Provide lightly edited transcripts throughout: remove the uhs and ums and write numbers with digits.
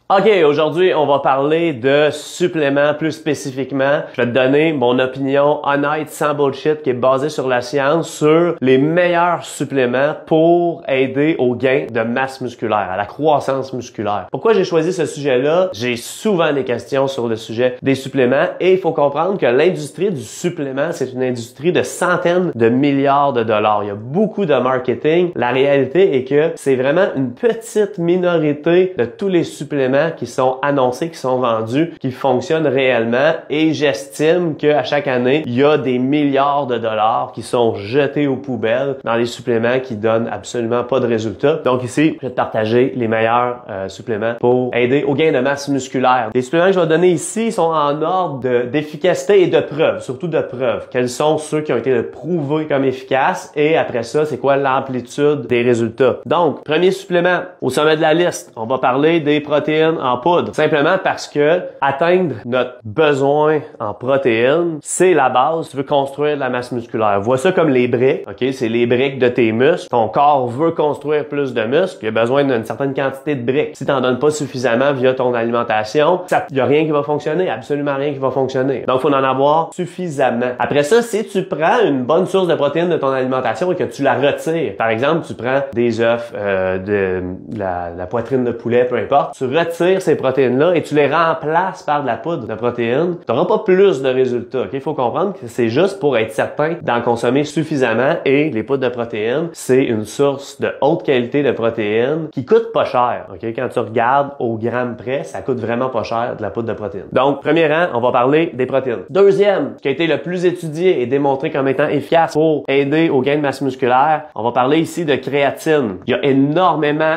OK, aujourd'hui, on va parler de suppléments plus spécifiquement. Je vais te donner mon opinion honnête, sans bullshit, qui est basée sur la science, sur les meilleurs suppléments pour aider au gain de masse musculaire, à la croissance musculaire. Pourquoi j'ai choisi ce sujet-là? J'ai souvent des questions sur le sujet des suppléments et il faut comprendre que l'industrie du supplément, c'est une industrie de centaines de milliards de dollars. Il y a beaucoup de marketing. La réalité est que c'est vraiment une petite minorité de tous les suppléments qui sont annoncés, qui sont vendus, qui fonctionnent réellement et j'estime qu'à chaque année, il y a des milliards de dollars qui sont jetés aux poubelles dans les suppléments qui donnent absolument pas de résultats. Donc ici, je vais te partager les meilleurs suppléments pour aider au gain de masse musculaire. Les suppléments que je vais donner ici sont en ordre d'efficacité et de preuve, surtout de preuve. Quels sont ceux qui ont été prouvés comme efficaces et après ça, c'est quoi l'amplitude des résultats. Donc, premier supplément, au sommet de la liste, on va parler des protéines en poudre. Simplement parce que atteindre notre besoin en protéines, c'est la base si tu veux construire de la masse musculaire. Vois ça comme les briques, ok? C'est les briques de tes muscles. Ton corps veut construire plus de muscles, il a besoin d'une certaine quantité de briques. Si tu n'en donnes pas suffisamment via ton alimentation, il n'y a rien qui va fonctionner, absolument rien qui va fonctionner. Donc, il faut en avoir suffisamment. Après ça, si tu prends une bonne source de protéines de ton alimentation et que tu la retires, par exemple, tu prends des œufs, de la poitrine de poulet, peu importe, tu retires ces protéines-là et tu les remplaces par de la poudre de protéines, tu n'auras pas plus de résultats. Okay? Il faut comprendre que c'est juste pour être certain d'en consommer suffisamment et les poudres de protéines, c'est une source de haute qualité de protéines qui coûte pas cher. Okay? Quand tu regardes au gramme près, ça coûte vraiment pas cher de la poudre de protéines. Donc, premier rang, on va parler des protéines. Deuxième, qui a été le plus étudié et démontré comme étant efficace pour aider au gain de masse musculaire, on va parler ici de créatine. Il y a énormément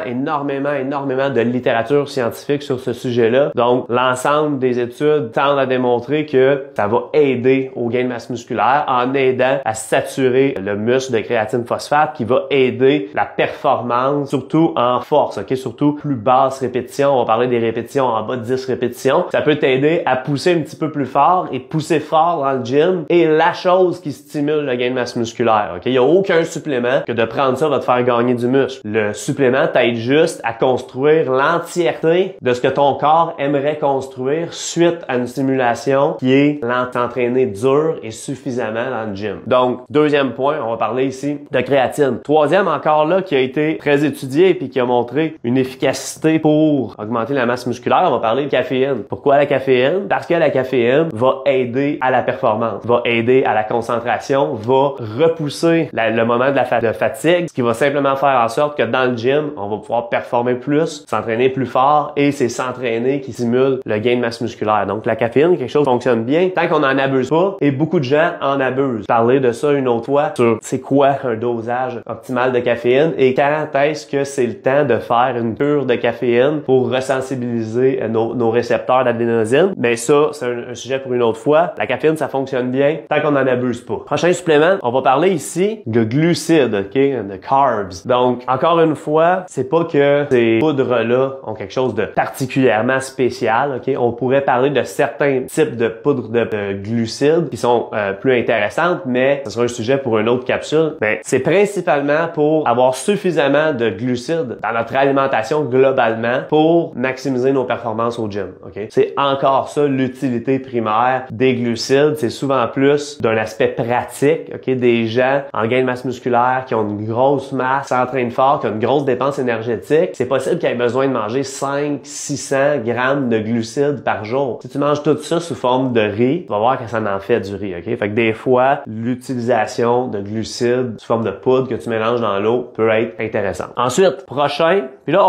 de littérature scientifique sur ce sujet-là. Donc, l'ensemble des études tendent à démontrer que ça va aider au gain de masse musculaire en aidant à saturer le muscle de créatine phosphate qui va aider la performance, surtout en force, ok? Surtout plus basse répétition. On va parler des répétitions en bas de 10 répétitions. Ça peut t'aider à pousser un petit peu plus fort et pousser fort dans le gym et la chose qui stimule le gain de masse musculaire, ok? Il n'y a aucun supplément que de prendre ça va te faire gagner du muscle. Le supplément t'aide juste à construire l'entièreté de ce que ton corps aimerait construire suite à une stimulation qui est t'entraîner dur et suffisamment dans le gym. Donc, deuxième point, on va parler ici de créatine. Troisième encore là, qui a été très étudié puis qui a montré une efficacité pour augmenter la masse musculaire, on va parler de caféine. Pourquoi la caféine? Parce que la caféine va aider à la performance, va aider à la concentration, va repousser le moment de fatigue, ce qui va simplement faire en sorte que dans le gym, on va pouvoir performer plus, s'entraîner plus fort et c'est s'entraîner qui stimule le gain de masse musculaire. Donc, la caféine, quelque chose qui fonctionne bien tant qu'on n'en abuse pas et beaucoup de gens en abusent. Parler de ça une autre fois sur c'est quoi un dosage optimal de caféine et quand est-ce que c'est le temps de faire une cure de caféine pour ressensibiliser nos récepteurs d'adénosine. Mais ça, c'est un sujet pour une autre fois. La caféine, ça fonctionne bien tant qu'on n'en abuse pas. Prochain supplément, on va parler ici de glucides, ok? De carbs. Donc, encore une fois, c'est pas que ces poudres-là ont quelque chose de particulièrement spécial, ok? On pourrait parler de certains types de poudres de glucides qui sont plus intéressantes, mais ce sera un sujet pour une autre capsule. Mais c'est principalement pour avoir suffisamment de glucides dans notre alimentation globalement pour maximiser nos performances au gym, ok? C'est encore ça l'utilité primaire des glucides. C'est souvent plus d'un aspect pratique, ok? Des gens en gain de masse musculaire qui ont une grosse masse, s'entraînent fort, qui ont une grosse dépense énergétique. C'est possible qu'ils aient besoin de manger 500-600 grammes de glucides par jour. Si tu manges tout ça sous forme de riz, tu vas voir que ça en fait du riz, ok? Fait que des fois, l'utilisation de glucides sous forme de poudre que tu mélanges dans l'eau peut être intéressante. Ensuite, prochain, puis là,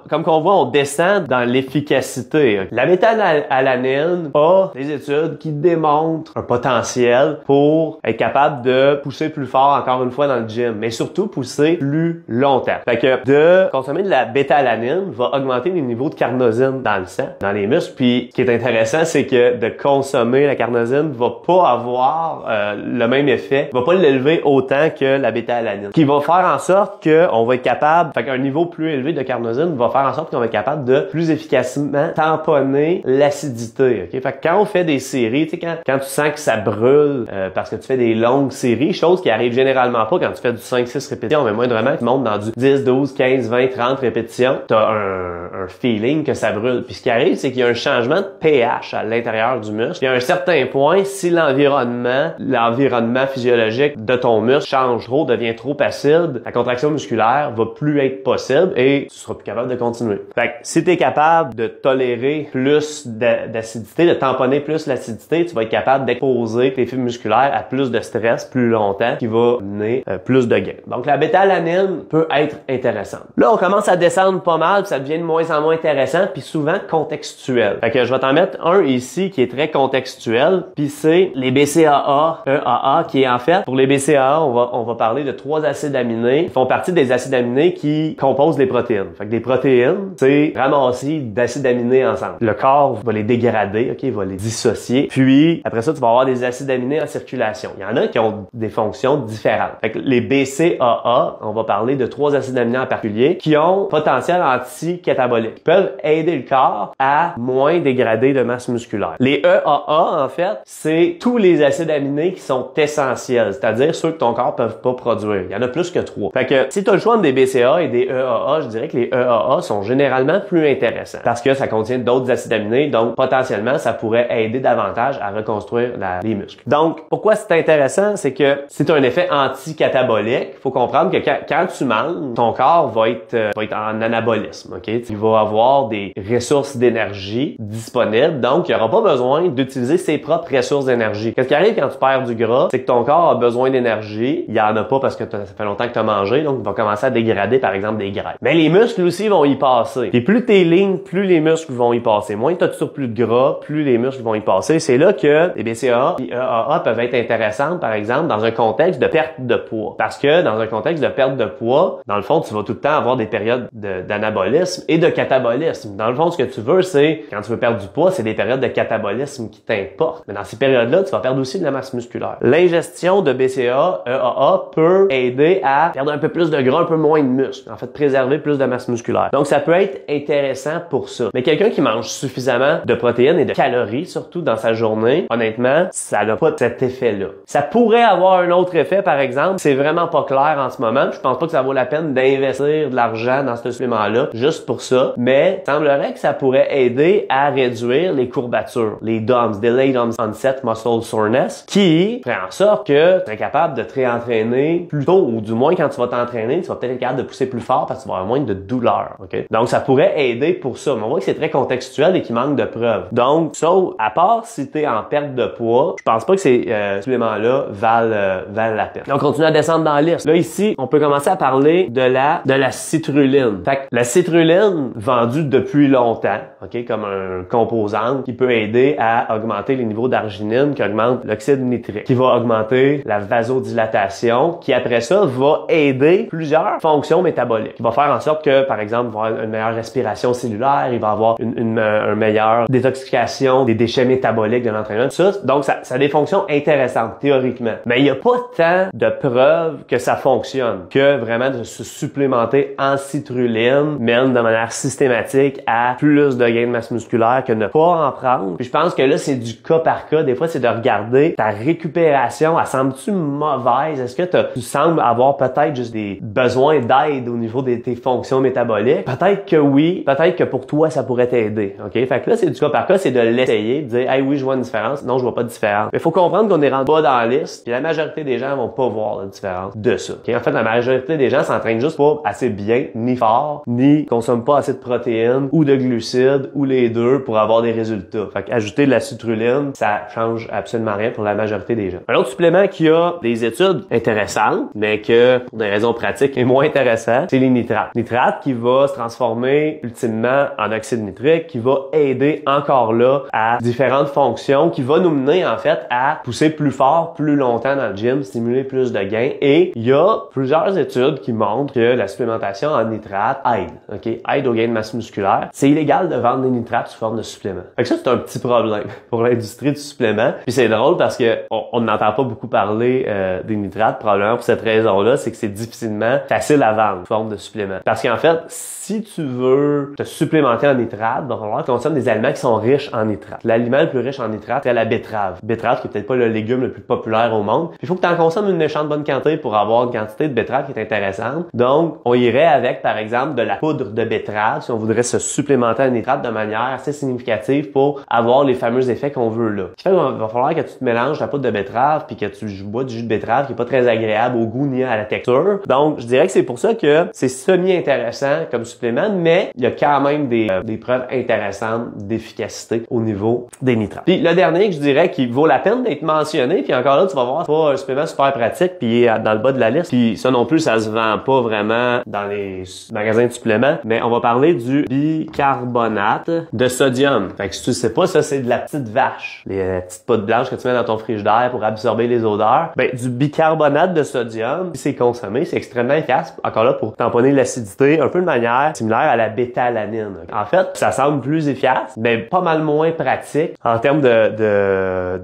comme qu'on voit, on descend dans l'efficacité. Okay? La béta-alanine a des études qui démontrent un potentiel pour être capable de pousser plus fort, encore une fois, dans le gym, mais surtout pousser plus longtemps. Fait que de consommer de la béta-alanine va augmenter les niveaux de carnosine dans le sang, dans les muscles. Puis, ce qui est intéressant, c'est que de consommer la carnosine va pas avoir le même effet, va pas l'élever autant que la béta-alanine. Qui va faire en sorte qu'on va être capable, fait qu'un niveau plus élevé de carnosine va faire en sorte qu'on va être capable de plus efficacement tamponner l'acidité. Okay? Fait que quand on fait des séries, tu sais, quand tu sens que ça brûle parce que tu fais des longues séries, chose qui arrive généralement pas quand tu fais du 5-6 répétitions, mais moindrement, tu montes dans du 10, 12, 15, 20, 30 répétitions, t'as un feeling lignes que ça brûle. Puis ce qui arrive, c'est qu'il y a un changement de pH à l'intérieur du muscle. Puis à un certain point, si l'environnement physiologique de ton muscle change trop, devient trop acide, la contraction musculaire va plus être possible et tu seras plus capable de continuer. Fait que si tu es capable de tolérer plus d'acidité, de tamponner plus l'acidité, tu vas être capable d'exposer tes fibres musculaires à plus de stress plus longtemps qui va mener plus de gains. Donc la bêta-alanine peut être intéressante. Là, on commence à descendre pas mal, puis ça devient de moins en moins intéressant, puis souvent contextuel. Fait que je vais t'en mettre un ici qui est très contextuel, puis c'est les BCAA, EAA, qui est en fait, pour les BCAA, on va parler de 3 acides aminés qui font partie des acides aminés qui composent les protéines. Fait que des protéines, c'est ramassis d'acides aminés ensemble. Le corps va les dégrader, ok, il va les dissocier, puis après ça, tu vas avoir des acides aminés en circulation. Il y en a qui ont des fonctions différentes. Fait que les BCAA, on va parler de 3 acides aminés en particulier qui ont potentiel anti-catabolique, qui peuvent aider le corps à moins dégrader de masse musculaire. Les EAA, en fait, c'est tous les acides aminés qui sont essentiels, c'est-à-dire ceux que ton corps ne peut pas produire. Il y en a plus que 3. Fait que si tu as le choix entre des BCAA et des EAA, je dirais que les EAA sont généralement plus intéressants parce que ça contient d'autres acides aminés, donc potentiellement, ça pourrait aider davantage à reconstruire les muscles. Donc, pourquoi c'est intéressant? C'est que c'est un effet anti-catabolique. Il faut comprendre que quand tu manges, ton corps va être en anabolisme, ok? Il va avoir des ressources d'énergie disponibles, donc il n'y aura pas besoin d'utiliser ses propres ressources d'énergie. Qu'est-ce qui arrive quand tu perds du gras? C'est que ton corps a besoin d'énergie. Il y en a pas parce que ça fait longtemps que tu as mangé, donc il va commencer à dégrader, par exemple, des graisses. Mais les muscles aussi vont y passer. Et plus t'es lean, plus les muscles vont y passer. Moins tu as de surplus de gras, plus les muscles vont y passer. C'est là que les BCAA et EAA peuvent être intéressantes, par exemple, dans un contexte de perte de poids. Parce que dans un contexte de perte de poids, dans le fond, tu vas tout le temps avoir des périodes d'anabolisme et de catabolisme. Dans le fond, ce que tu veux, c'est, quand tu veux perdre du poids, c'est des périodes de catabolisme qui t'importent. Mais dans ces périodes-là, tu vas perdre aussi de la masse musculaire. L'ingestion de BCAA, EAA peut aider à perdre un peu plus de gras, un peu moins de muscle. En fait, préserver plus de masse musculaire. Donc, ça peut être intéressant pour ça. Mais quelqu'un qui mange suffisamment de protéines et de calories, surtout dans sa journée, honnêtement, ça n'a pas cet effet-là. Ça pourrait avoir un autre effet, par exemple, c'est vraiment pas clair en ce moment. Je pense pas que ça vaut la peine d'investir de l'argent dans ce supplément-là, juste pour ça. Mais, il semblerait que ça pourrait aider à réduire les courbatures, les DOMS, Delayed Onset Muscle Soreness, qui ferait en sorte que tu es capable de te réentraîner plus tôt, ou du moins quand tu vas t'entraîner, tu vas peut-être être capable de pousser plus fort parce que tu vas avoir moins de douleur. Okay? Donc, ça pourrait aider pour ça. Mais on voit que c'est très contextuel et qu'il manque de preuves. Donc, ça, à part si tu es en perte de poids, je pense pas que ces suppléments-là valent la peine. Donc, on continue à descendre dans la liste. Là, ici, on peut commencer à parler de la citrulline. Fait que la citrulline, vendue depuis longtemps, ok, comme un composant qui peut aider à augmenter les niveaux d'arginine, qui augmente l'oxyde nitrique, qui va augmenter la vasodilatation, qui après ça va aider plusieurs fonctions métaboliques, qui va faire en sorte que, par exemple, il va avoir une meilleure respiration cellulaire, il va avoir une meilleure détoxification des déchets métaboliques de l'entraînement, tout ça. Donc, ça a des fonctions intéressantes, théoriquement. Mais il n'y a pas tant de preuves que ça fonctionne, que vraiment de se supplémenter en citrulline mène de manière systématique à plus de gain de masse musculaire que ne pas en prendre. Puis je pense que là, c'est du cas par cas. Des fois, c'est de regarder ta récupération. Elle semble-tu mauvaise? Est-ce que tu sembles avoir peut-être juste des besoins d'aide au niveau de tes fonctions métaboliques? Peut-être que oui. Peut-être que pour toi, ça pourrait t'aider. OK? Fait que là, c'est du cas par cas. C'est de l'essayer, de dire, hey, oui, je vois une différence. Non, je vois pas de différence. Mais il faut comprendre qu'on est rendu bas dans la liste. Puis la majorité des gens vont pas voir la différence de ça. Okay? En fait, la majorité des gens s'entraînent juste pas assez bien, ni fort, ni consomment pas assez de protéines ou de glucides ou les deux pour avoir des résultats. Fait qu'ajouter de la citrulline, ça change absolument rien pour la majorité des gens. Un autre supplément qui a des études intéressantes, mais que pour des raisons pratiques est moins intéressant, c'est les nitrates. Nitrate qui va se transformer ultimement en oxyde nitrique, qui va aider encore là à différentes fonctions, qui va nous mener en fait à pousser plus fort, plus longtemps dans le gym, stimuler plus de gains. Et il y a plusieurs études qui montrent que la supplémentation en nitrate aide, ok, aide au gain de masse musculaire. C'est illégal de vendre des nitrates sous forme de supplément. Fait que ça, c'est un petit problème pour l'industrie du supplément. Puis c'est drôle parce que on n'entend pas beaucoup parler des nitrates, probablement pour cette raison-là, c'est que c'est difficilement facile à vendre sous forme de supplément. Parce qu'en fait, si tu veux te supplémenter en nitrate, il va falloir que tu consommes des aliments qui sont riches en nitrate. L'aliment le plus riche en nitrate, c'est la betterave. Betterave qui est peut-être pas le légume le plus populaire au monde. Puis il faut que tu en consommes une méchante bonne quantité pour avoir une quantité de betterave qui est intéressante. Donc, on irait avec, par exemple, de la poudre de betterave si on voudrait devrait se supplémenter en nitrate de manière assez significative pour avoir les fameux effets qu'on veut là. Ce qui fait qu'il va falloir que tu te mélanges ta poudre de betterave puis que tu bois du jus de betterave qui est pas très agréable au goût ni à la texture. Donc, je dirais que c'est pour ça que c'est semi-intéressant comme supplément, mais il y a quand même des preuves intéressantes d'efficacité au niveau des nitrates. Puis le dernier que je dirais qui vaut la peine d'être mentionné, puis encore là, tu vas voir, c'est pas un supplément super pratique puis il est dans le bas de la liste. Puis ça non plus, ça se vend pas vraiment dans les magasins de suppléments, mais on va parler du bicarbonate de sodium. Fait que si tu sais pas, ça c'est de la petite vache, les petites poudres blanches que tu mets dans ton frigidaire pour absorber les odeurs. Ben du bicarbonate de sodium, si c'est consommé, c'est extrêmement efficace. Encore là pour tamponner l'acidité, un peu de manière similaire à la bétalanine. En fait, ça semble plus efficace, mais pas mal moins pratique en termes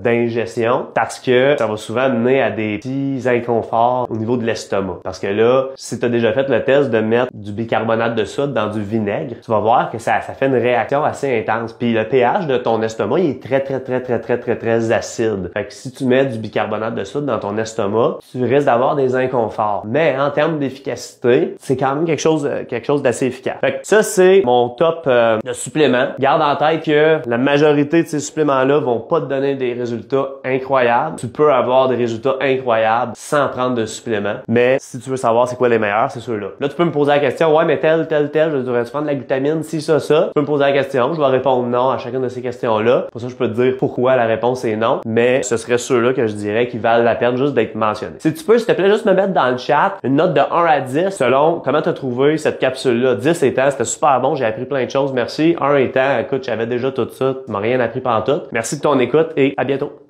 d'ingestion parce que ça va souvent mener à des petits inconforts au niveau de l'estomac. Parce que là, si tu as déjà fait le test de mettre du bicarbonate de soude dans du vinaigre, tu vas voir que ça fait une réaction assez intense. Puis le pH de ton estomac, il est très acide. Fait que si tu mets du bicarbonate de soude dans ton estomac, tu risques d'avoir des inconforts. Mais en termes d'efficacité, c'est quand même quelque chose d'assez efficace. Fait que ça, c'est mon top de suppléments. Garde en tête que la majorité de ces suppléments-là vont pas te donner des résultats incroyables. Tu peux avoir des résultats incroyables sans prendre de suppléments. Mais si tu veux savoir c'est quoi les meilleurs, c'est ceux-là. Là, tu peux me poser la question, ouais, mais tel, je devrais prendre de la glutamine, si ça. Tu peux me poser la question, je vais répondre non à chacune de ces questions-là. Pour ça, je peux te dire pourquoi la réponse est non. Mais ce serait ceux-là que je dirais qui valent la peine juste d'être mentionnés. Si tu peux, s'il te plaît, juste me mettre dans le chat une note de 1 à 10 selon comment tu as trouvé cette capsule-là. 10 étant, c'était super bon, j'ai appris plein de choses, merci. 1 étant, écoute, j'avais déjà tout ça, tu m'as rien appris pantoute. Merci de ton écoute et à bientôt.